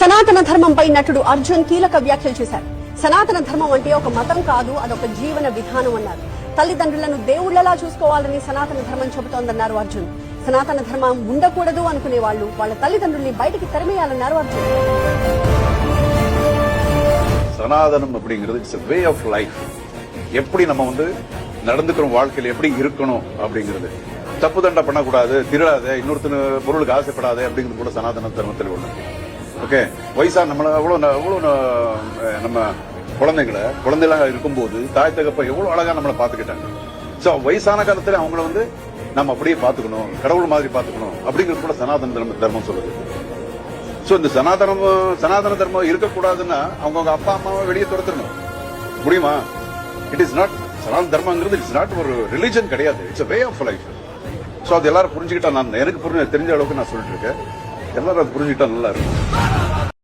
సనాతన ధర్మంపై నటుడు అర్జున్ కీలక వ్యాఖ్యలు చేశారు. సనాతన ధర్మం అంటే ఒక మతం కాదు, అదొక జీవన విధానం అన్నారు. తల్లిదండ్రులను దేవుళ్లలా చూసుకోవాలని సనాతన ధర్మం చెబుతోందన్నారు అర్జున్. సనాతన ధర్మం ఉండకూడదు అనుకునే వాళ్ళు వాళ్ళ తల్లిదండ్రుల్ని బయటికి తరిమేయాలన్నారు అర్జున్. சனாதனம் அப்படிங்கிறது it's a way of life. எப்படி நம்ம நடந்துக்கிறோம், வாழ்க்கையில் எப்படி இருக்கணும் அப்படிங்கிறது. தப்பு தண்டை பண்ணக்கூடாது, திருடாத, இன்னொருத்தன பொருளுக்கு ஆசைப்படாத அப்படிங்கிறது கூட சனாதன தர்மத்தில் ஒண்ணு. ஓகே, வயசா நம்மள எவ்வளவு நம்ம குழந்தைகளாக இருக்கும்போது தாய் தகப்ப எவ்வளவு அழகா நம்மளை பாத்துக்கிட்டாங்க. சோ வயசான காலத்துல அவங்கள நம்ம அப்படியே பாத்துக்கணும், கடவுள் மாதிரி பாத்துக்கணும் அப்படிங்கிறது கூட சனாதன தர்மம் சொல்லுது. சோ இந்த சனாதன தர்மம் இருக்கக்கூடாதுன்னா அவங்க அப்பா அம்மாவை வெளியே துரத்தணும் முடியுமா? இட் இஸ் நாட் சனாதன தர்மங்கிறது இட்ஸ் நாட் ஒரு ரிலிஜன் கிடையாது, it's a way of life. So அது எல்லாரும் புரிஞ்சுக்கிட்டா, எனக்கு தெரிஞ்ச அளவுக்கு நான் சொல்லிட்டு இருக்கேன், எல்லாரும் அது புரிஞ்சுக்கிட்டா நல்லா இருக்கும்.